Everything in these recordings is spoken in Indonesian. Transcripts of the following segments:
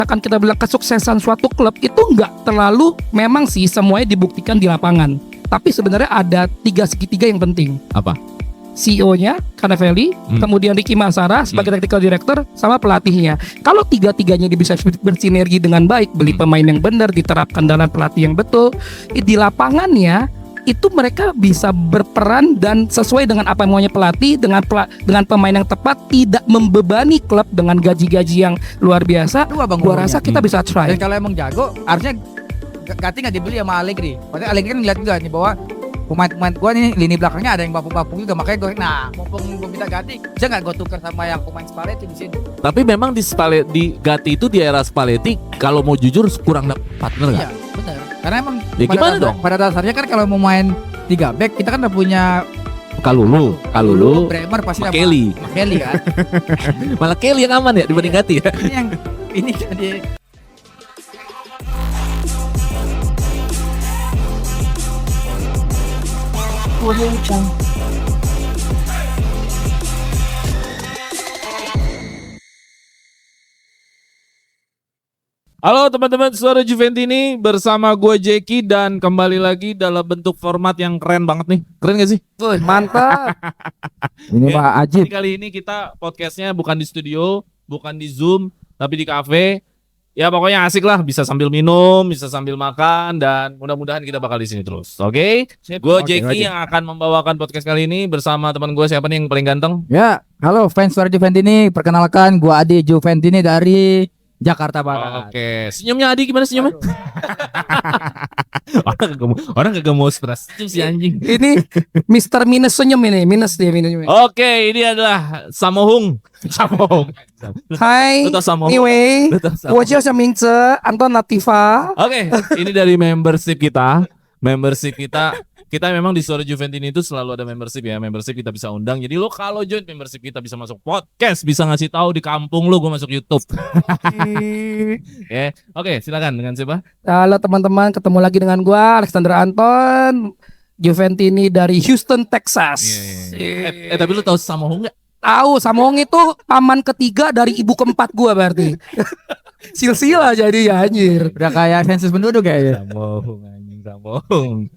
misalkan kita bilang kesuksesan suatu klub itu nggak terlalu memang sih semuanya dibuktikan di lapangan. Tapi sebenarnya ada 3 segitiga yang penting. Apa? CEO-nya, Cannavelli, kemudian Ricky Massara sebagai technical director, sama pelatihnya. Kalau 3-tiganya bisa bersinergi dengan baik, beli pemain yang benar, diterapkan dalam pelatih yang betul, di lapangannya itu mereka bisa berperan dan sesuai dengan apa yang maunya pelatih, dengan pemain yang tepat, tidak membebani klub dengan gaji-gaji yang luar biasa. Gua rasa kita bisa try. Dan kalau emang jago, harusnya Gatti nggak dibeli sama Allegri. Maksudnya Allegri kan ngeliat juga nih bahwa pemain gua nih lini belakangnya ada yang bapuk-bapuk juga, makanya gue mumpung gue minta Gatti, bisa nggak gue tukar sama yang pemain Spalletti di sini? Tapi memang di Gatti itu di era Spalletti kalau mau jujur kurang dapat partner nggak? Iya, benar. Karena emang Ya gimana dong? pada dasarnya kan kalau mau main 3 back, kita kan udah punya Kalulu, Bremer pasti sama Kelly. Kelly kan. Malah Kelly yang aman ya dibanding Gatti ya. Ini kan dia. Halo teman-teman Suara Juventini, bersama gue Jeki dan kembali lagi dalam bentuk format yang keren banget nih. Keren gak sih? Mantap. Ini Pak Ajib. Jadi kali ini kita podcastnya bukan di studio, bukan di Zoom, tapi di cafe. Ya pokoknya asik lah, bisa sambil minum, bisa sambil makan, dan mudah-mudahan kita bakal di sini terus. Oke? Gue Jeki yang akan membawakan podcast kali ini bersama teman gue, siapa nih yang paling ganteng? Ya, halo fans Suara Juventini, perkenalkan gua Adi Juventini dari Jakarta Barat. Oke, senyumnya Adi gimana senyumnya? orang kagak mau stres si anjing. Ini Mr. Minus senyum ini, minus dia minusnya. Oke, ini adalah Samohung. Hai, Lu tau Samohung? anyway, Lu tau Samohung? 我叫小名字 Anton Latifa。 Oke, ini dari membership kita. Kita memang di Suara Juventini itu selalu ada membership ya. Membership kita bisa undang. Jadi lo kalau join membership kita bisa masuk podcast, bisa ngasih tahu di kampung lo gue masuk YouTube. Oke, silakan dengan siapa? Halo teman-teman, ketemu lagi dengan gua Alexander Anton, Juventini dari Houston, Texas. Tapi lo tahu Samohung nggak? Tahu, Samohung itu paman ketiga dari ibu keempat gua berarti. Silsilah jadi ya anjir. Udah kayak sensus penduduk ya. Samohung.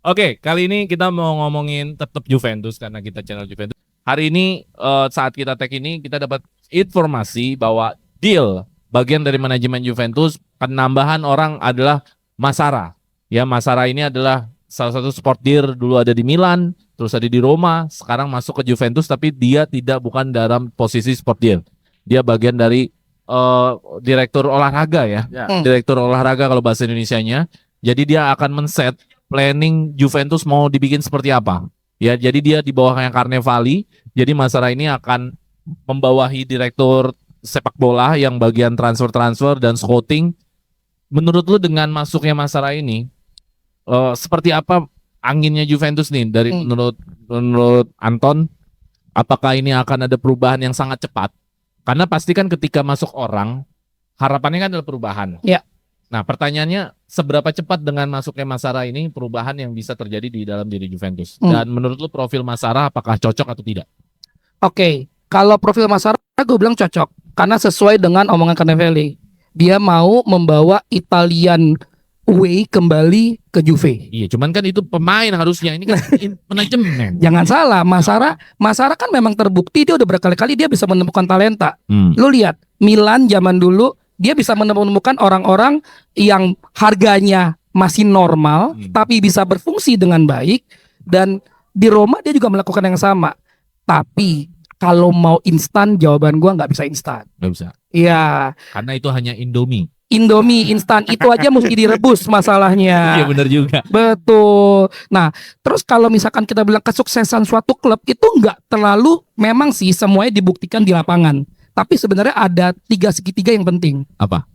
Oke, kali ini kita mau ngomongin tetap Juventus karena kita channel Juventus. Hari ini saat kita tag ini kita dapat informasi bahwa deal bagian dari manajemen Juventus penambahan orang adalah Massara. Ya, Massara ini adalah salah satu sport deal, dulu ada di Milan, terus ada di Roma, sekarang masuk ke Juventus tapi dia bukan dalam posisi sport deal. Dia bagian dari direktur olahraga ya. Direktur olahraga kalau bahasa Indonesianya. Jadi dia akan men-set planning Juventus mau dibikin seperti apa. Ya, jadi dia di bawahnya Cannavelli. Jadi Massara ini akan membawahi direktur sepak bola yang bagian transfer dan scouting. Menurut lu dengan masuknya Massara ini seperti apa anginnya Juventus nih dari menurut Anton? Apakah ini akan ada perubahan yang sangat cepat? Karena pasti kan ketika masuk orang harapannya kan adalah perubahan. Ya. Nah, pertanyaannya seberapa cepat dengan masuknya Massara ini perubahan yang bisa terjadi di dalam diri Juventus? Dan menurut lu profil Massara apakah cocok atau tidak? Oke, kalau profil Massara gue bilang cocok karena sesuai dengan omongan Cannavelli. Dia mau membawa Italian way kembali ke Juve. Iya, cuman kan itu pemain harusnya, ini kan manajemen. Jangan salah, Massara kan memang terbukti dia udah berkali-kali dia bisa menemukan talenta. Lu lihat Milan zaman dulu dia bisa menemukan orang-orang yang harganya masih normal tapi bisa berfungsi dengan baik, dan di Roma dia juga melakukan yang sama. Tapi kalau mau instan, jawaban gua nggak bisa instan. Nggak bisa. Iya. Karena itu hanya Indomie Instan itu aja mesti direbus masalahnya. Iya benar juga. Betul. Nah, terus kalau misalkan kita bilang kesuksesan suatu klub itu nggak terlalu memang sih semuanya dibuktikan di lapangan. Tapi sebenarnya ada 3 segitiga yang penting. Apa?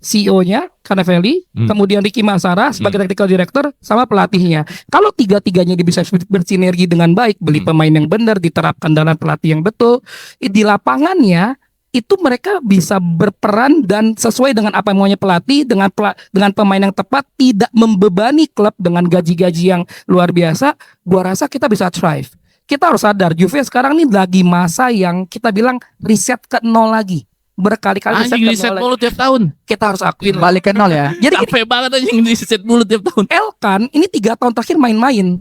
CEO-nya Cannavelli, kemudian Ricky Massara sebagai technical director, sama pelatihnya. Kalau 3-tiganya bisa bersinergi dengan baik, beli pemain yang benar, diterapkan dalam pelatih yang betul, di lapangannya itu mereka bisa berperan dan sesuai dengan apa yang maunya pelatih, dengan pemain yang tepat, tidak membebani klub dengan gaji-gaji yang luar biasa. Gua rasa kita bisa thrive. Kita harus sadar Juve sekarang ini lagi masa yang kita bilang reset ke nol lagi. berkali-kali Anjing di set oleh- mulu tiap tahun. kita harus akuin. Balik ke nol ya. Jadi gini, Capek banget anjing di set mulu tiap tahun. Elkan ini 3 tahun terakhir main-main.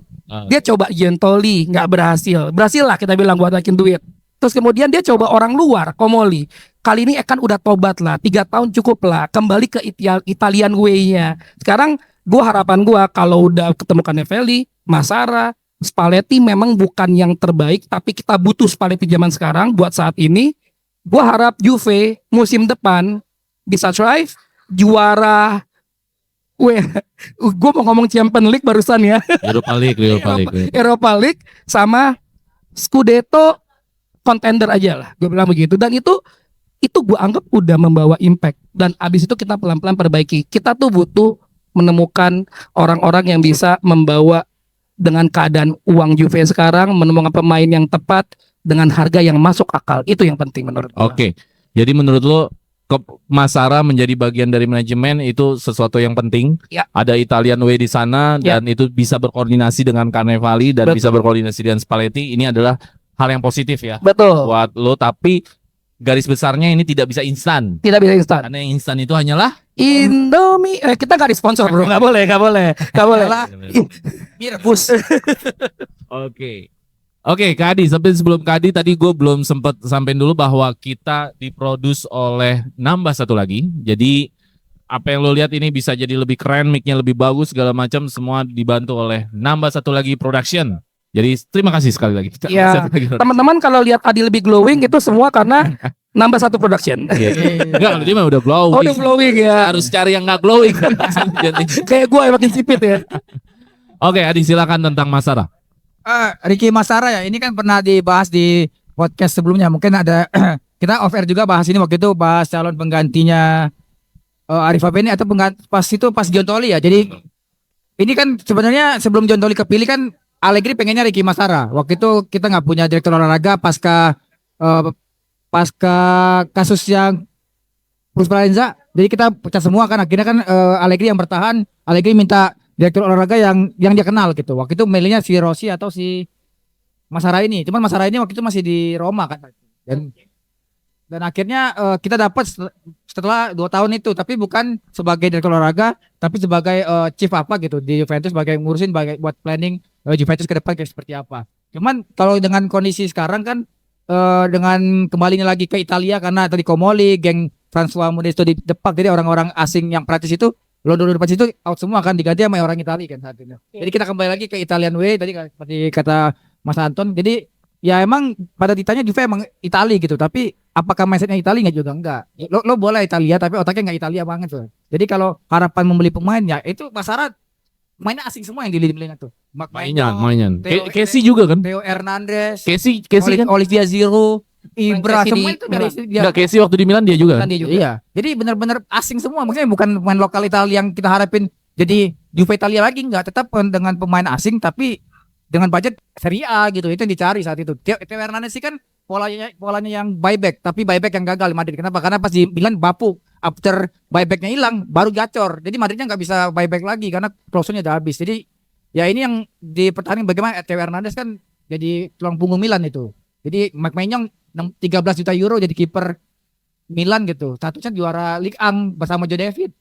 Dia coba Gentoli, nggak berhasil. Berhasil lah kita bilang buat naikin duit. Terus kemudian dia coba orang luar, Komoli. Kali ini Ekan udah tobat lah, 3 tahun cukup lah. Kembali ke Italian way-nya. Sekarang harapan gua kalau udah ketemu Canevelli, Massara, Spalletti memang bukan yang terbaik, tapi kita butuh Spalletti zaman sekarang buat saat ini. Gua harap Juve musim depan bisa thrive, juara. Gue mau ngomong Champions League barusan ya. Europa League. Europa League sama Scudetto contender aja lah, gue bilang begitu. Dan itu gue anggap udah membawa impact. Dan abis itu kita pelan-pelan perbaiki. Kita tuh butuh menemukan orang-orang yang bisa membawa dengan keadaan uang Juve sekarang, menemukan pemain yang tepat dengan harga yang masuk akal. Itu yang penting menurut gue. Oke. Jadi menurut lo Massara menjadi bagian dari manajemen itu sesuatu yang penting. Ya. Ada Italian way di sana Ya. dan itu bisa berkoordinasi dengan Carnevali dan Betul. bisa berkoordinasi dengan Spalletti. Ini adalah hal yang positif ya Betul. buat lo, tapi garis besarnya ini tidak bisa instan. Tidak bisa instan. Karena yang instan itu hanyalah Indomie, kita gak di sponsor bro, nggak boleh. Adalah Mirbus. Oke, Kak Adi, sebelum Kak Adi tadi gue belum sempat sampein dulu bahwa kita diproduce oleh nambah satu lagi. Jadi apa yang lo lihat ini bisa jadi lebih keren, mic-nya lebih bagus segala macam, semua dibantu oleh nambah satu lagi production. Jadi terima kasih sekali lagi. Ya, teman-teman kalau lihat Adi lebih glowing itu semua karena nambah satu production. Enggak, dia mah udah glowing. Oh, udah glowing ya. Harus cari yang nggak glowing. Jadi- Kayak gue yang makin sipit ya. Oke, Adi silakan tentang Massara. Ricky Massara ya, ini kan pernah dibahas di podcast sebelumnya. Mungkin ada kita off air juga bahas ini waktu itu, bahas calon penggantinya Arif Afeni atau pas Giuntoli ya. Jadi ini kan sebenarnya sebelum Giuntoli kepilih kan Allegri pengennya Ricky Massara. Waktu itu kita nggak punya direktur olahraga pasca kasus yang Plus Valenza. Jadi kita pecah semua kan, akhirnya kan Allegri yang bertahan. Allegri minta direktur olahraga yang dia kenal gitu. Waktu itu milihnya si Rossi atau si Massara ini. Cuman Massara ini waktu itu masih di Roma kan. Dan akhirnya kita dapat setelah 2 tahun itu, tapi bukan sebagai direktur olahraga, tapi sebagai chief apa gitu di Juventus, sebagai ngurusin buat planning Juventus ke depan kayak seperti apa. Cuman kalau dengan kondisi sekarang kan dengan kembalinya lagi ke Italia karena tadi Comoli, geng François Modesto di depak, jadi orang-orang asing yang praktis itu London depan situ out semua kan, diganti sama orang Italia kan saat ini. Jadi kita kembali lagi ke Italian way tadi seperti kata Mas Anton. Jadi ya emang pada ditanya Juve emang Italia gitu, tapi apakah mindsetnya Italia nggak juga enggak. Lo boleh Italia tapi otaknya nggak Italia banget tuh. Jadi kalau harapan membeli pemain ya itu Massara mainnya asing semua yang dilihat tuh. Mainan. Theo- Casey juga kan? Theo Hernandez, Casey kan? Olivia Giroud, Ibra, Casey semua di itu dari dia. Enggak, Casey waktu di Milan dia juga kan? Kan dia juga. Iya. Jadi benar-benar asing semua. Maksudnya bukan pemain lokal Italia yang kita harapin jadi Juve Italia lagi, enggak, tetap dengan pemain asing tapi dengan budget Serie A gitu. Itu yang dicari saat itu. Theo Hernandez sih kan polanya yang buyback, tapi buyback yang gagal di Madrid. Kenapa? Karena pas di Milan bapuk. After buybacknya hilang baru gacor. Jadi Madridnya nggak bisa buyback lagi karena klausulnya udah habis. Jadi ya ini yang dipertahankan bagaimana Theo Hernandez kan jadi tulang punggung Milan itu. Jadi Maignan 13 juta euro jadi kiper Milan gitu. Statusnya juara Ligue 1 bersama Joe David.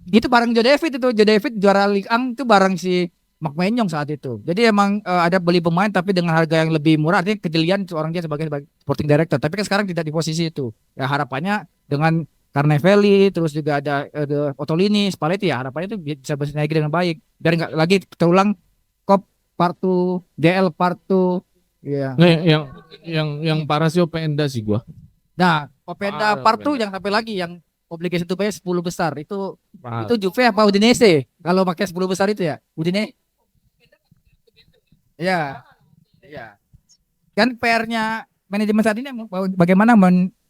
Itu bareng Joe David itu. Joe David juara Ligue 1 itu bareng si Maignan saat itu. Jadi emang ada beli pemain tapi dengan harga yang lebih murah. Artinya kejelian seorang dia sebagai sporting director. Tapi kan sekarang tidak di posisi itu. Ya harapannya dengan Carnevali terus juga ada Ottolini, Spalletti ya harapannya itu bisa bersinergi dengan baik. Biar nggak lagi terulang Cop Partu, DL Partu. Ya. Nggak, yang parah sih Openda sih gua. Nah, Openda Parah, Partu Openda. yang satu lagi yang obligasi itu bayar 10 besar itu Parah. Juve apa Udinese kalau pakai 10 besar itu ya Udinese. Ya. Ya. Kan PR-nya manajemen saat ini bagaimana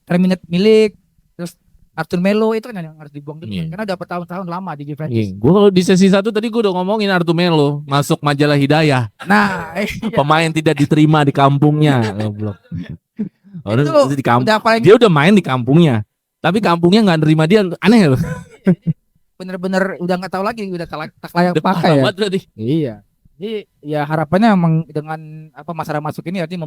terminate milik terus Artur Melo itu kan yang harus dibuang dulu Iya. karena udah bertahun-tahun lama di Juventus. Gue kalau di sesi 1 tadi gue udah ngomongin Artur Melo masuk majalah Hidayah. Nah, Pemain tidak diterima di kampungnya. Goblok. Itu Di kampung. udah paling Dia udah main di kampungnya. Tapi kampungnya nggak nerima dia, aneh loh. bener-bener udah nggak tahu lagi udah tak layak pakai ya. Banget berarti. Iya. Jadi ya harapannya memang dengan apa Massara masuk ini artinya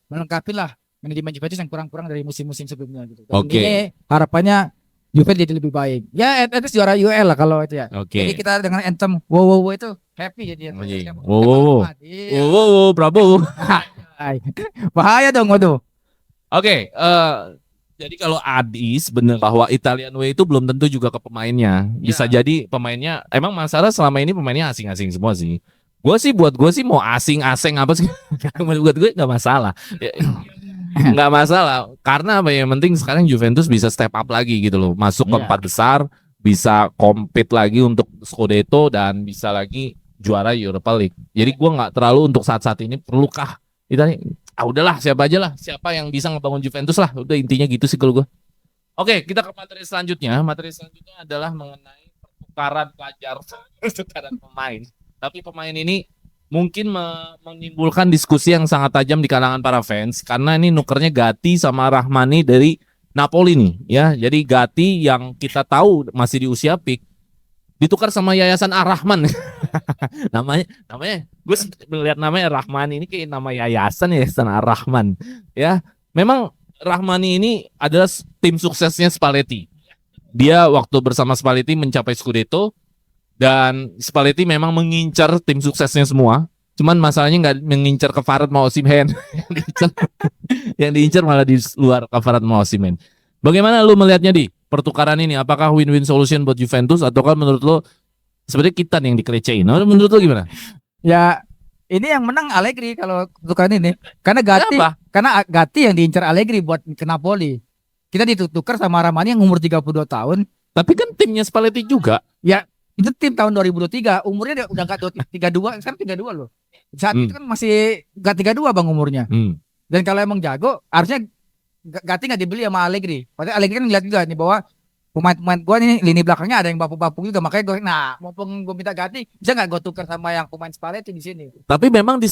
melengkapi lah manajemen Juventus yang kurang-kurang dari musim-musim sebelumnya gitu. Dan Oke. ini harapannya Juve jadi lebih baik. Ya at least juara UEL lah kalau itu ya. Oke. Jadi kita dengan anthem wow wow wow itu happy jadi. Anjing. Wow, wow, wow. Iya. Wow, Prabowo. Ay, bahaya dong waduh. Oke, jadi kalau Adis bener bahwa Italian Way itu belum tentu juga ke pemainnya. Bisa Ya. jadi pemainnya emang masalah selama ini pemainnya asing-asing semua sih. Buat gue sih mau asing-asing apa sih? Buat gue nggak masalah. Ya, nggak masalah. Karena apa yang penting sekarang Juventus bisa step up lagi gitu loh. Masuk ke Iya. 4 besar, bisa compete lagi untuk Scudetto dan bisa lagi juara Europa League. Jadi gue nggak terlalu untuk saat-saat ini perlukah Italia. Udahlah siapa aja lah, siapa yang bisa ngebangun Juventus lah, udah intinya gitu sih kalau gue. Oke, kita ke materi selanjutnya. Materi selanjutnya adalah mengenai pertukaran pelajar, pertukaran pemain. Tapi pemain ini mungkin menimbulkan diskusi yang sangat tajam di kalangan para fans karena ini nukernya Gatti sama Rahmani dari Napoli nih, ya. Jadi Gatti yang kita tahu masih di usia peak ditukar sama Yayasan Ar-Rahman. namanya gue melihat namanya Rahman ini kayak nama yayasan Yayasan Ar-Rahman, ya. Memang Rahmani ini adalah tim suksesnya Spalletti. Dia waktu bersama Spalletti mencapai Scudetto dan Spalletti memang mengincar tim suksesnya semua. Cuman masalahnya nggak mengincar Kvarat sama Osimhen. yang diincar malah di luar Kvarat sama Osimhen. Bagaimana lu melihatnya di pertukaran ini? Apakah win-win solution buat Juventus ataukah menurut lo sebenarnya kita nih yang dikelecehin? Menurut lo gimana? Ya ini yang menang Allegri kalau tukaran ini. Karena Kenapa? Gatti yang diincar Allegri buat ke Napoli. Kita ditukar sama Ramani yang umur 32 tahun. Tapi kan timnya Spalletti juga. Itu tim tahun 2023, umurnya udah enggak 32, sekarang 32 loh. Saat itu kan masih enggak 32 Bang umurnya. Dan kalau emang jago, harusnya Gatti nggak dibeli sama Allegri. Padahal Allegri kan ngeliat juga nih bahwa pemain-pemain gua nih lini belakangnya ada yang bapuk-bapuk juga, makanya gue mumpung gue minta Gatti, bisa nggak gue tukar sama yang pemain Spalletti di sini. Tapi memang di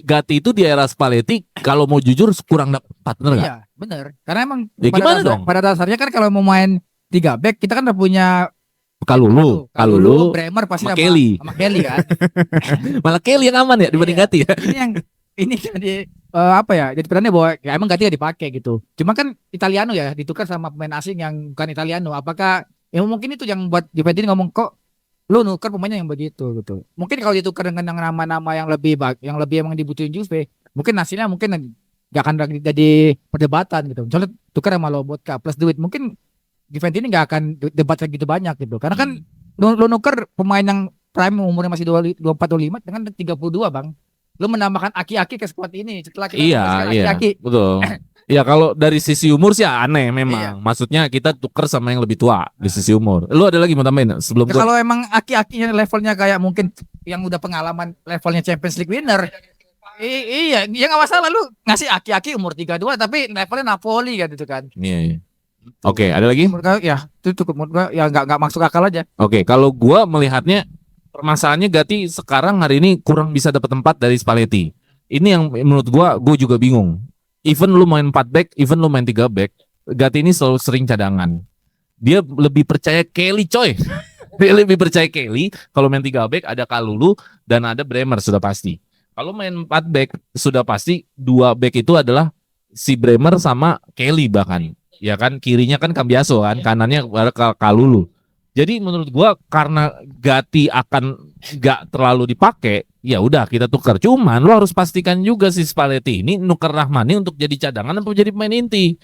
Gatti itu di era Spalletti kalau mau jujur kurang dapat partner nggak? Iya, bener. Karena emang Ya gimana dong? pada dasarnya kan kalau mau main 3 back, kita kan udah punya Kalulu, Bremer pasti sama Kelly. sama Kelly kan. Malah Kelly yang aman ya dibanding Iya. Gatti ya. Ini jadi apa ya? Jadi perannya bahwa ya emang Gatti gak dipakai gitu. Cuma kan Italiano ya ditukar sama pemain asing yang bukan Italiano. Apakah ya mungkin itu yang buat Juventus ngomong kok lu nuker pemainnya yang begitu gitu. Mungkin kalau ditukar dengan yang nama-nama yang lebih yang lebih emang dibutuhin Juve, mungkin hasilnya mungkin gak akan jadi perdebatan gitu. Misalnya tukar sama Lobotka plus duit, mungkin Juventus ini gak akan debat gitu banyak gitu. Karena kan lu nuker pemain yang prime umurnya masih 24-25 dengan 32 Bang. Lu menambahkan aki-aki ke squad ini setelah kita Iya, aki-aki. betul. Ya kalau dari sisi umur sih aneh Iya. memang. Maksudnya kita tuker sama yang lebih tua di sisi umur. Lu ada lagi mau tambahin sebelum Ya, kalau emang aki-akinya levelnya kayak mungkin yang udah pengalaman levelnya Champions League winner. Iya, ya nggak masalah lu ngasih aki-aki umur 32 tapi levelnya Napoli kan itu kan. Iya. Oke, ada lagi? Menurut gua, ya itu cukup menurut gua ya nggak masuk akal aja. Oke, kalau gua melihatnya permasalahannya Gatti sekarang hari ini kurang bisa dapat tempat dari Spalletti. Ini yang menurut gua juga bingung. Even lu main 4 back, even lu main 3 back, Gatti ini selalu sering cadangan. Dia lebih percaya Kelly coy. Dia lebih percaya Kelly. Kalau main 3 back ada Kalulu dan ada Bremer sudah pasti. Kalau main 4 back sudah pasti 2 back itu adalah si Bremer sama Kelly bahkan. Ya kan kirinya kan Cambiaso kan, kanannya Kalulu. Jadi menurut gua karena Gatti akan nggak terlalu dipakai, ya udah kita tukar. Cuman lo harus pastikan juga si Spalletti ini nuker Rahmani untuk jadi cadangan atau jadi pemain inti.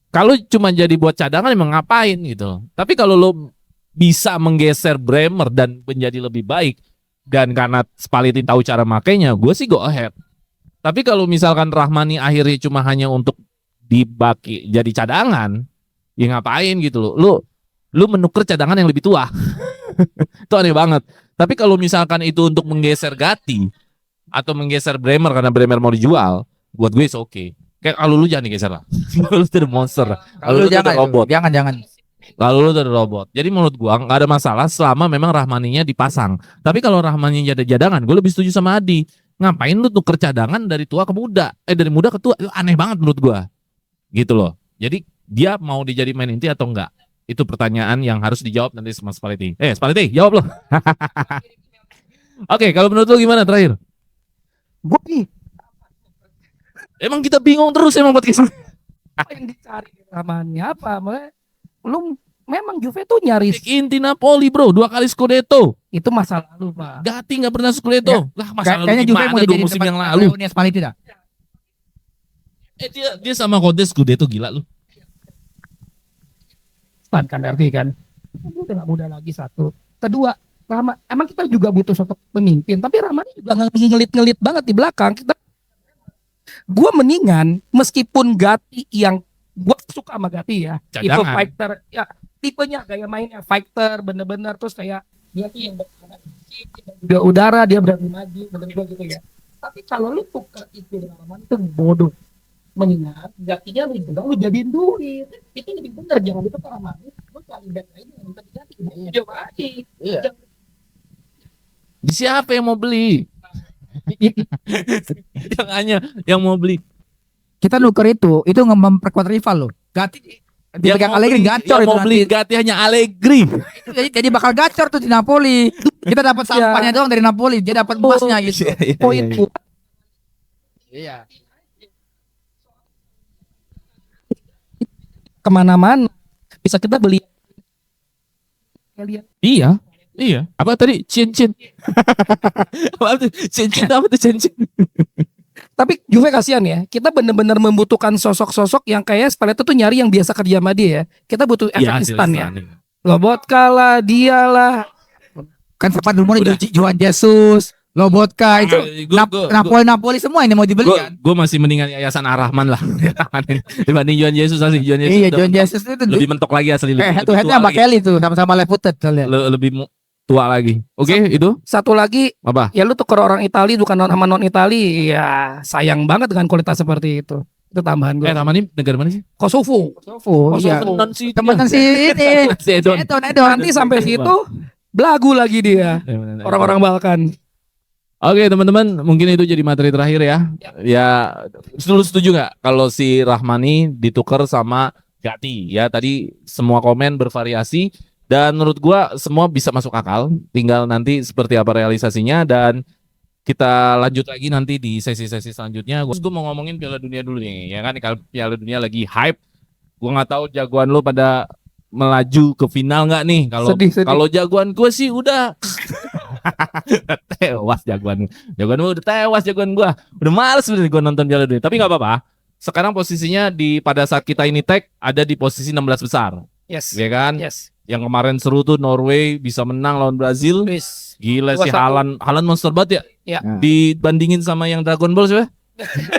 Kalau cuma jadi buat cadangan emang ngapain gitu. Tapi kalau lo bisa menggeser Bremer dan menjadi lebih baik dan karena Spalletti tahu cara makainya, gue sih go ahead. Tapi kalau misalkan Rahmani akhirnya cuma hanya untuk dibagi jadi cadangan, ya ngapain gitu lo. Lu menukar cadangan yang lebih tua. Itu aneh banget. Tapi kalau misalkan itu untuk menggeser Gatti atau menggeser Bremer karena Bremer mau dijual, buat gue oke. Okay. Kayak kalau lu jangan digeser lah. Lu tuh monster. Kalau lu tuh robot. Jangan. Lalu lu tuh robot. Jadi menurut gua nggak ada masalah selama memang Rahmaninya dipasang. Tapi kalau Rahmaninya ada cadangan, gue lebih setuju sama Adi. Ngapain lu tuker cadangan dari tua ke muda? Dari muda ke tua. Itu aneh banget menurut gua. Gitu loh. Jadi dia mau dijadi main inti atau enggak? Itu pertanyaan yang harus dijawab nanti sama Spalletti. Spalletti, jawab loh. Oke, kalau menurut lo gimana terakhir? Gue nih Emang kita bingung terus emang podcast. Apa yang dicari namanya apa? Belum, memang Juve tuh nyaris Cek inti Napoli bro, 2 kali Scudetto. itu masa lalu, Pak. Gatti nggak pernah Scudetto. Lah masa lalu Kayaknya Juve gimana mau dua jadi musim yang lalu? Spalletti dah. Dia sama Conte Scudetto gila lu. Kan berarti kan. Udah nggak muda lagi satu. Kedua, Rama, emang kita juga butuh sosok pemimpin, tapi Rama ini juga ngelit-ngelit banget di belakang. Gua mendingan meskipun Gatti yang gua suka sama Gatti ya, itu Cadangan. fighter, ya tipenya gaya mainnya fighter bener-bener, terus kayak dia tuh yang bertahan juga udara, dia berani maju bener-bener gitu ya. Tapi kalau lu tukar itu dengan Rama itu bodoh. Mengingat Gattinya lu juga lu jadiin duit, itu lebih bener, jangan ditukar sama lu cari back lain yang minta diganti, jauh lagi. Iya. Siapa yang mau beli? Yang hanya yang mau beli. Kita nuker itu memperkuat rival loh. Gatti dipegang Allegri gacor yang itu mau beli nanti. Gatti hanya Allegri. Jadi bakal gacor tuh di Napoli. Kita dapat sampahnya doang dari Napoli, dia dapat emasnya gitu. Poin Iya. kemana-mana bisa kita beli. Lihat. Iya. Apa tadi? Cincin. Apa tuh? Cincin apa tuh cincin? Tapi Juve kasihan ya. Kita bener-bener membutuhkan sosok-sosok yang kayak Spalletti tuh nyari yang biasa kerja sama dia ya. Kita butuh efek instan ya. Lobotka lah, dia lah. Kan sempat dulu Juan Jesus, Lobotka itu Napoli semua ini mau dibeli kan. Gue masih mendingan Yayasan Ar-Rahman lah dibanding Juan Jesus asli. Juan Jesus Iya, udah Juan Jesus itu lebih mentok lagi asli. head-to-headnya tua sama lagi. Kelly tuh, sama-sama left footed soalnya. Lebih tua lagi. Oke, itu Satu lagi, apa? ya lu tuker orang Itali bukan sama non Itali, ya sayang banget dengan kualitas seperti itu. Itu tambahan gue. Taman ini negara mana sih? Kosovo. Oh iya. Temen si Teman si ini. Si Edon. Edon. Nanti sampai situ belagu lagi dia. Orang-orang Balkan. Oke teman-teman, mungkin itu jadi materi terakhir ya. Ya, lu setuju nggak kalau si Rahmani ditukar sama Gatti? Ya tadi semua komen bervariasi dan menurut gua semua bisa masuk akal. Tinggal nanti seperti apa realisasinya dan kita lanjut lagi nanti di sesi-sesi selanjutnya. Gue mau ngomongin Piala Dunia dulu nih, ya kan? Kalau Piala Dunia lagi hype, gua nggak tahu jagoan lo pada melaju ke final nggak nih? Sedih. Kalau jagoan gue sih udah tewas jagoan gue udah tewas jagoan gue udah males sebenarnya gue nonton Piala Dunia tapi nggak apa-apa sekarang posisinya pada saat kita ini tag ada di posisi 16 besar Yes. ya kan Yes. yang kemarin seru tuh Norway bisa menang lawan Brazil Yes. gila sih 2-1. Haaland monster banget ya Ya. dibandingin sama yang Dragon Ball sih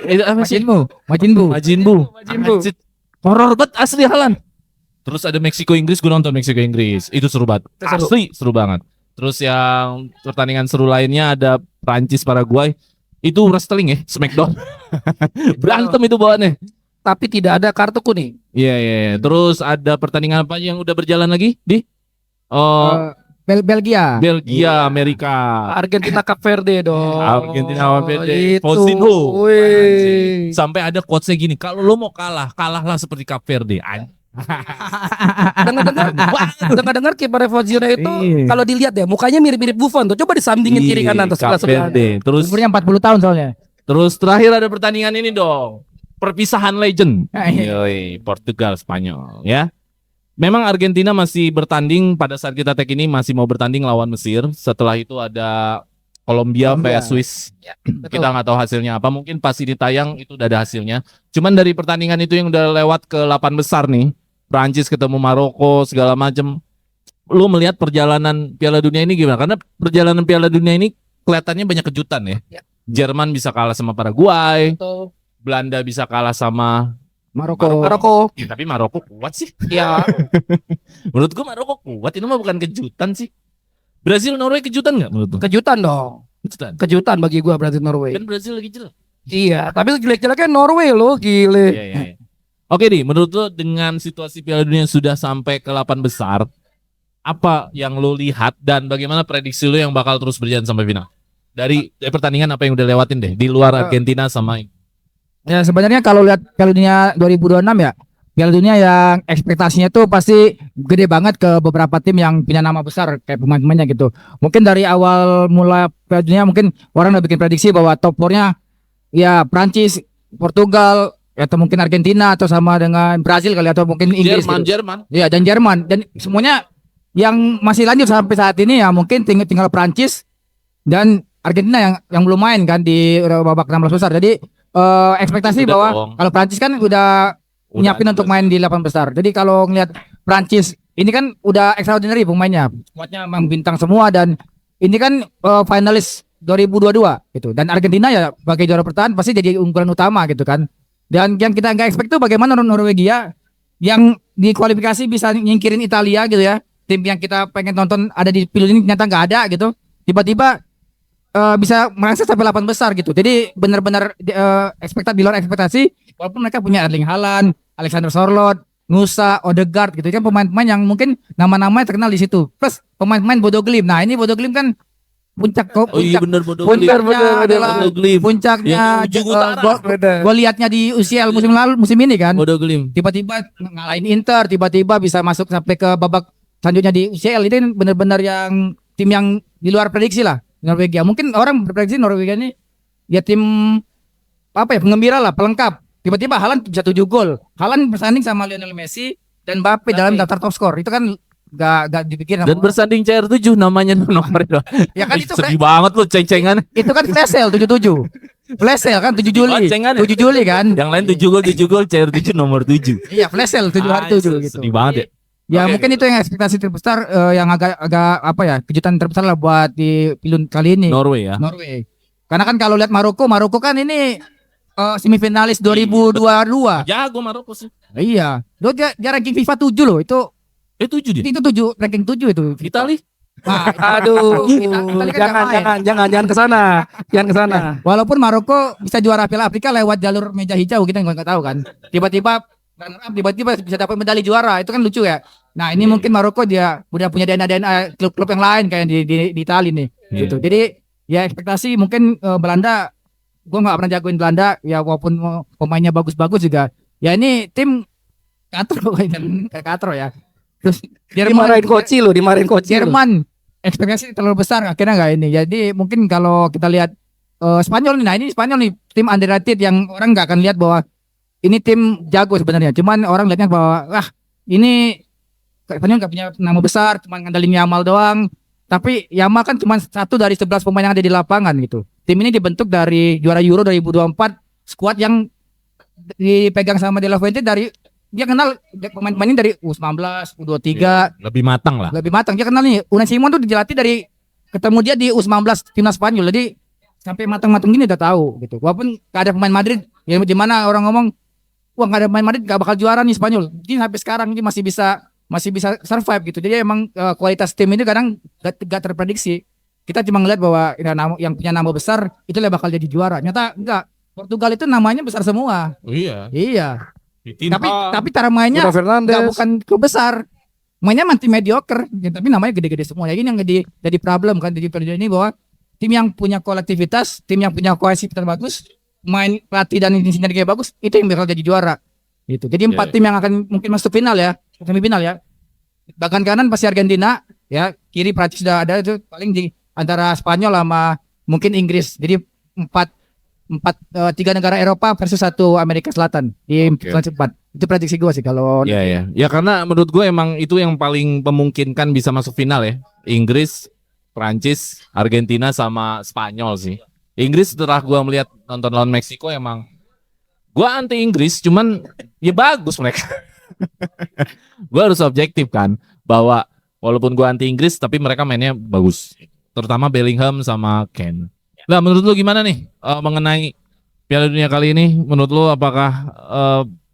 itu apa sih Majinbu. Majinbu Majinbu. Anjir. Horor banget asli Haaland terus ada Meksiko Inggris gue nonton Meksiko Inggris itu seru banget Itu seru. asli seru banget. Terus yang pertandingan seru lainnya ada Prancis Paraguay. Itu wrestling ya, Smackdown. Berantem itu bawaannya. Tapi tidak ada kartu kuning. Iya. Terus ada pertandingan apa yang udah berjalan lagi di Belgia. Belgia, Amerika. Argentina Cape Verde dong. Argentina Cape Verde. Itu. Pozinho. Wih. Sampai ada quotes-nya gini, kalau lo mau kalahlah seperti Cape Verde. Dengar-dengar kiper Fozino itu Iya. kalau dilihat ya mukanya mirip-mirip Buffon tuh. Coba disandingin kiri kanan tuh Cape sebelah-sebelah. Verde. Terus Umurnya 40 tahun soalnya. terakhir ada pertandingan ini dong. Perpisahan legend. Iya. Yoi, Portugal, Spanyol ya. Memang Argentina masih bertanding pada saat kita tag ini masih mau bertanding lawan Mesir. Setelah itu ada Kolombia vs Swiss. Ya, Kita nggak tahu hasilnya apa. Mungkin pasti ditayang itu udah ada hasilnya. Cuman dari pertandingan itu yang udah lewat ke 8 besar nih. Prancis ketemu Maroko segala macem. Lu melihat perjalanan Piala Dunia ini gimana? Karena perjalanan Piala Dunia ini kelihatannya banyak kejutan ya. Ya. Jerman bisa kalah sama Paraguay, Betul. Belanda bisa kalah sama Maroko. ya, tapi Maroko kuat sih. Ya, Menurut gua Maroko kuat. Ini mah bukan kejutan sih. Brazil Norway kejutan nggak menurut lu? kejutan dong. Kejutan. Kejutan bagi gua berarti Norway. Kan Brazil lagi jelek. Iya, tapi jelek-jeleknya Norway loh, gile. Iya. Oke nih, menurut lo dengan situasi Piala Dunia sudah sampai ke 8 besar, apa yang lo lihat dan bagaimana prediksi lo yang bakal terus berjalan sampai final? Dari pertandingan apa yang udah lewatin deh di luar Argentina sama Ya sebenarnya kalau lihat Piala Dunia 2026 ya, Piala Dunia yang ekspektasinya tuh pasti gede banget ke beberapa tim yang punya nama besar kayak pemain-pemainnya gitu. Mungkin dari awal mulai Piala Dunia mungkin orang udah bikin prediksi bahwa top 4-nya ya Prancis Portugal atau mungkin Argentina atau sama dengan Brazil kali atau mungkin Inggris gitu. Jerman. Iya, dan Jerman dan semuanya yang masih lanjut sampai saat ini ya mungkin tinggal Prancis dan Argentina yang belum main kan di babak 16 besar. Jadi ekspektasi Udah bahwa dong. kalau Prancis kan udah nyiapin untuk main di 8 besar. Jadi kalau ngelihat Prancis ini kan udah extraordinary pemainnya. Squadnya memang bintang semua dan ini kan finalis 2022 gitu. Dan Argentina ya sebagai juara bertahan pasti jadi unggulan utama gitu kan. Dan yang kita nggak expect tuh bagaimana Norwegia yang di kualifikasi bisa nyingkirin Italia gitu ya. Tim yang kita pengen tonton ada di piala ini ternyata nggak ada gitu. Tiba-tiba bisa merangsak sampai 8 besar gitu. Jadi benar-benar di luar ekspektasi walaupun mereka punya Erling Haaland, Alexander Sørloth, Nusa, Odegaard gitu kan pemain-pemain yang mungkin nama-namanya terkenal di situ. Plus pemain-pemain Bodo Glimt. Nah, ini Bodo Glimt kan Oh iya bener Bodo Glimt. puncaknya adalah Bodo Glimt. puncaknya Yang ujung utara. Gue liatnya di UCL musim ini kan. Bodo Glimt. Tiba-tiba ngalahin Inter, tiba-tiba bisa masuk sampai ke babak selanjutnya di UCL. Ini benar-benar yang tim yang di luar prediksi lah. Norwegia. Mungkin orang berprediksi Norwegia ini ya tim apa ya pengembira lah, pelengkap. Tiba-tiba Haaland bisa 7 gol. Haaland bersanding sama Lionel Messi dan Mbappe dalam daftar top skor. Itu kan gak dipikir sama Dan orang. bersanding CR7 namanya nomor itu. Ya kan itu sedih banget lu ceng-cengan. itu kan flash sale 77. Flash sale kan 7 Juli. Gocengan ya? 7 Juli kan. Yang lain 7 gol CR7 nomor 7. Iya, flash sale 7 hari 7 gitu. Sedih banget ya. Ya Oke, mungkin gitu. itu yang ekspektasi terbesar yang agak apa ya kejutan terbesar lah buat di pilun kali ini Norway ya. Norway. Karena kan kalau lihat Maroko kan ini semifinalis 2022. Jago Maroko sih. Iya, dia ranking FIFA 7 loh. Itu 7 dia. 7 ranking 7 itu. Itali. Nah, Aduh, Itali kan jangan ke sana. Jangan ke sana. walaupun Maroko bisa juara Piala Afrika lewat jalur meja hijau kita nggak tahu kan. Tiba-tiba runner up, tiba-tiba bisa dapat medali juara. Itu kan lucu ya. Nah, ini mungkin Maroko dia udah punya DNA klub-klub yang lain kayak di Italia nih. Iya. Gitu. Jadi ya ekspektasi mungkin Belanda gua nggak pernah jagoin Belanda ya walaupun pemainnya bagus-bagus juga. Ya ini tim katro kayak katro ya. Terus Dimarahin coach lu, dimarahin coach lu. Jerman ekspektasi terlalu besar akhirnya nggak ini. Jadi mungkin kalau kita lihat Spanyol nih, nah ini Spanyol nih tim underrated yang orang nggak akan lihat bahwa ini tim jago sebenarnya. Cuman orang lihatnya bahwa wah ini Spanyol nggak punya nama besar, cuma ngandalin Yamal doang. Tapi Yamal kan cuma 1 dari 11 pemain yang ada di lapangan gitu. Tim ini dibentuk dari juara Euro 2024, skuad yang dipegang sama De La Fuente dari dia kenal pemain-pemain ini dari U19, U23, Lebih matang lah. lebih matang. Dia kenal nih Unai Simon tuh dilatih dari ketemu dia di U19 timnas Spanyol. Jadi sampai matang-matang gini udah tahu gitu. Walaupun gak ada pemain Madrid, ya di mana orang ngomong wah gak ada pemain Madrid gak bakal juara nih Spanyol. Jadi sampai sekarang ini masih bisa survive gitu. Jadi emang kualitas tim ini kadang gak terprediksi. Kita cuma ngeliat bahwa yang punya nama besar itu lah bakal jadi juara. Nyata enggak. Portugal itu namanya besar semua. Oh, iya. Iya. Ditimpa. Tapi cara mainnya Bruno Fernandes. nggak bukan klub besar. Mainnya masih mediocre, ya, tapi namanya gede-gede semua. Ya ini yang jadi problem kan jadi periode ini bahwa tim yang punya kolektivitas, tim yang punya kohesi bagus, main pelatih dan sinergi bagus, itu yang bakal jadi juara. Gitu. Jadi 4 tim yang akan mungkin masuk final ya, semifinal ya. Bahkan kanan pasti Argentina, ya kiri Prancis sudah ada itu paling di antara Spanyol sama mungkin Inggris. Jadi 3 negara Eropa versus 1 Amerika Selatan di Oke. fase 4. Itu prediksi gue sih kalau Iya ya. Ya karena menurut gue emang itu yang paling memungkinkan bisa masuk final ya. Inggris, Prancis, Argentina sama Spanyol sih. Inggris setelah gue melihat nonton lawan Meksiko emang gue anti Inggris, cuman ya bagus mereka. Gue harus objektif kan bahwa walaupun gue anti Inggris tapi mereka mainnya bagus. Terutama Bellingham sama Kane. Lah menurut lu gimana nih mengenai Piala Dunia kali ini? Menurut lu apakah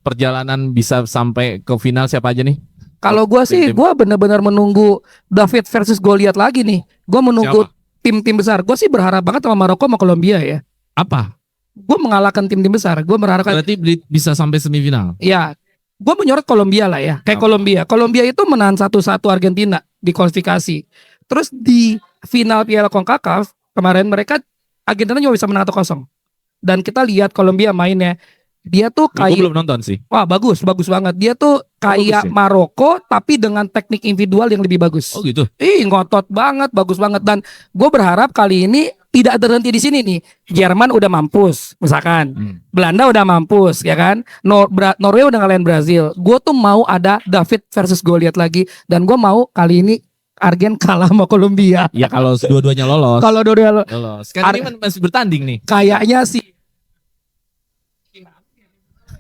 perjalanan bisa sampai ke final siapa aja nih? Kalau gua sih, Tim-tim. gua benar-benar menunggu David versus Goliat lagi nih. Gua menunggu tim-tim besar. Gua sih berharap banget sama Maroko sama Kolombia ya. Apa? Gua mengalahkan tim-tim besar. Gua mengharapkan Berarti bisa sampai semifinal. ya. Gua menyorot Kolombia lah ya. Kayak Kolombia. Kolombia itu menahan 1-1 Argentina di kualifikasi. Terus di final Piala CONCACAF kemarin mereka Argentina cuma bisa menang 1-0. Dan kita lihat Kolombia mainnya. Dia tuh Gue kayak belum nonton sih. wah bagus banget. Dia tuh kayak Bagus ya? Maroko tapi dengan teknik individual yang lebih bagus. Oh gitu. Ngotot banget, bagus banget. Dan gue berharap kali ini tidak berhenti di sini nih. Jerman udah mampus, misalkan. Belanda udah mampus, ya kan? Norway udah ngalahin Brazil. Gue tuh mau ada David versus Goliath lagi, dan gue mau kali ini Argen kalah sama Kolombia. Ya kalau dua-duanya lolos. Kalau dua-dua Lolos. Kan ini masih bertanding nih. kayaknya sih.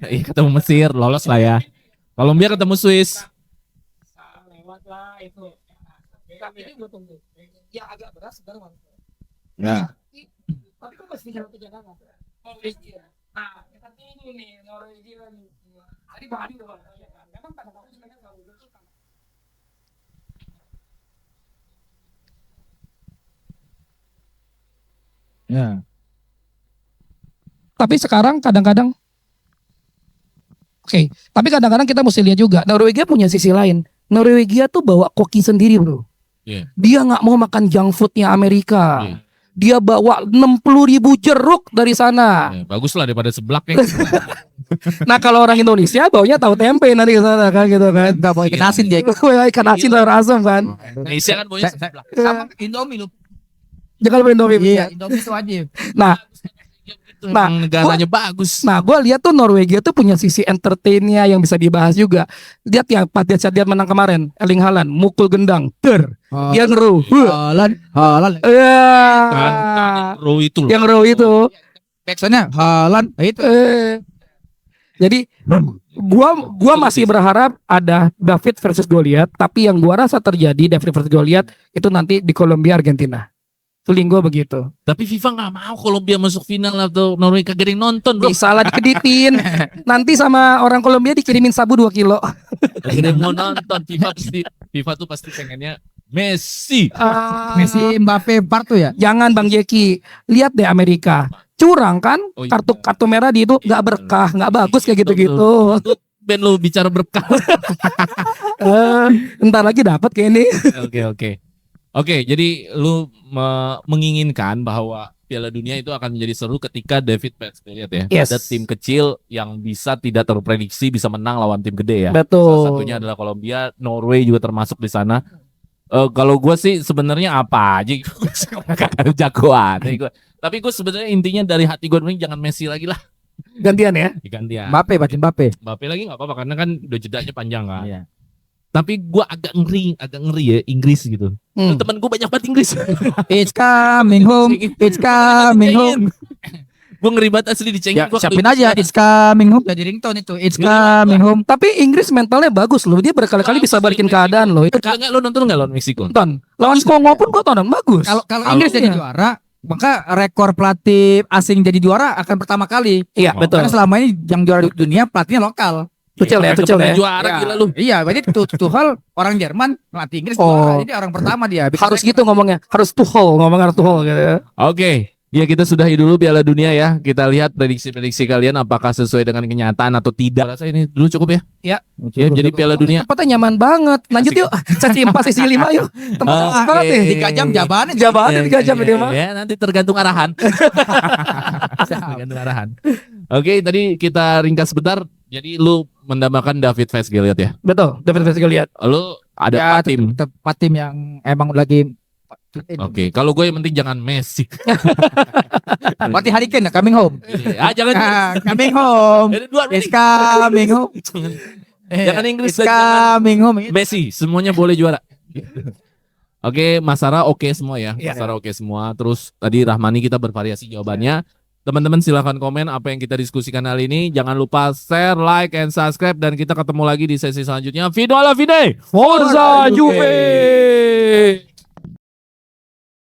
Iya, ketemu Mesir, lolos lah ya. Kolombia ketemu Swiss. Lewat lah itu. Ini gue tunggu. Yang agak berat sebenarnya. Ya. Tapi kok masih jalan perjalanan? Norwegia. Nah, kita tunggu nih Norwegia nih. Tadi Bang Adi udah ngomong, memang kadang-kadang sebenarnya kalau gitu kan. Ya. Tapi sekarang kadang-kadang tapi kadang-kadang kita mesti lihat juga Norwegia punya sisi lain. Norwegia tuh bawa koki sendiri, bro. Iya. Dia nggak mau makan junk foodnya Amerika. Iya. Dia bawa 60.000 jeruk dari sana. Ya, bagus lah daripada seblak ya. Nah kalau orang Indonesia baunya tahu tempe nanti ke sana kan gitu kan. Enggak mau ikan asin dia. Ikan asin telur asam kan. Indonesia kan punya seblak. Sama Indomie lu. Jangan lupa Indomie. Iya, Indomie itu aja. Nah, Nah, negaranya bagus. Nah, gue lihat tuh Norwegia tuh punya sisi entertainnya yang bisa dibahas juga. Lihat yang pada saat dia menang kemarin, Erling Haaland mukul gendang, dia ngeru. Haaland. Iya. Kan, row itu loh. Yang ngeru itu. Backsoundnya Haaland. Nah, itu. Jadi gua masih berharap ada David versus Goliath, tapi yang gua rasa terjadi David versus Goliath itu nanti di Kolombia Argentina. Feeling gue begitu. Tapi FIFA nggak mau Kolombia masuk final atau Norway kagak ada yang nonton bro. Salah dikeditin. Nanti sama orang Kolombia dikirimin sabu 2 kilo. Kagak ada yang mau nonton. FIFA tuh pasti pengennya Messi. Messi, Mbappe, Parto ya. Jangan Bang Jeki, lihat deh Amerika. Curang kan? Oh, iya. Kartu merah di itu nggak berkah, nggak bagus kayak gitu-gitu. Ben lu bicara berkah. Entar lagi dapat kayak ini. Oke, jadi lu menginginkan bahwa Piala Dunia itu akan menjadi seru ketika David Villa lihat ya. Yes. Ada tim kecil yang bisa tidak terprediksi bisa menang lawan tim gede ya. Betul. Salah satunya adalah Kolombia, Norway juga termasuk di sana. Kalau gue sih sebenarnya apa aja jagoan. Tapi gue sebenarnya intinya dari hati gue jangan Messi lagi lah. Gantian ya. Digantian. Mbappe Mbappe lagi nggak apa-apa karena kan udah jedanya panjang kan. Iya. Tapi gue agak ngeri ya Inggris gitu. Temen gue banyak banget Inggris. It's coming home. It's coming home. Gue ngeri banget asli dicengin. Ya, siapin aja It's coming home. Jadi ringtone itu It's coming home. Tapi Inggris mentalnya bagus loh. Dia berkali-kali bisa balikin keadaan loh. Itu Lo nonton nggak lawan Meksiko? nonton. Lawan Kongo pun gue tonton bagus. Kalau Inggris jadi juara, maka rekor pelatih asing jadi juara akan pertama kali. Iya, betul. Karena selama ini yang juara dunia pelatihnya lokal. Tuchel ya. Juara Iya. gila lu. Iya, berarti Tuchel orang Jerman pelatih Inggris Oh. juara. Jadi orang pertama dia. Harus gitu ngomongnya. Harus Tuchel gitu ya. Oke. Ya kita sudahi dulu Piala Dunia ya. Kita lihat prediksi-prediksi kalian apakah sesuai dengan kenyataan atau tidak. Rasa ini dulu cukup ya. Ya. Ya, jadi Piala Dunia. Tempatnya nyaman banget. Lanjut yuk. Sesi 4, sesi 5 yuk. Tempat Oke. banget nih. 3 jam jabaannya. Jabaannya 3 jam ini mah. Ya, nanti tergantung arahan. Tergantung arahan. Oke, tadi kita ringkas sebentar. Jadi lu mendambakan David Villa lihat ya. Betul. David Villa lihat. Lu ada Ya, empat tim. Tempat tim yang emang lagi. Oke, kalau gue yang penting jangan Messi. Berarti Harry Kane coming home. Jangan. Coming home. Ada dua It's nih. coming home. Jangan Inggris It's dan jangan coming home. Messi, semuanya boleh juara. Oke, Mas Sarah oke semua ya. Iya. Mas Sarah oke semua. Terus tadi Rahmani kita bervariasi jawabannya. Teman-teman silahkan komen apa yang kita diskusikan kali ini. Jangan lupa share, like, and subscribe. Dan kita ketemu lagi di sesi selanjutnya. Video ala Vide. Forza Juve.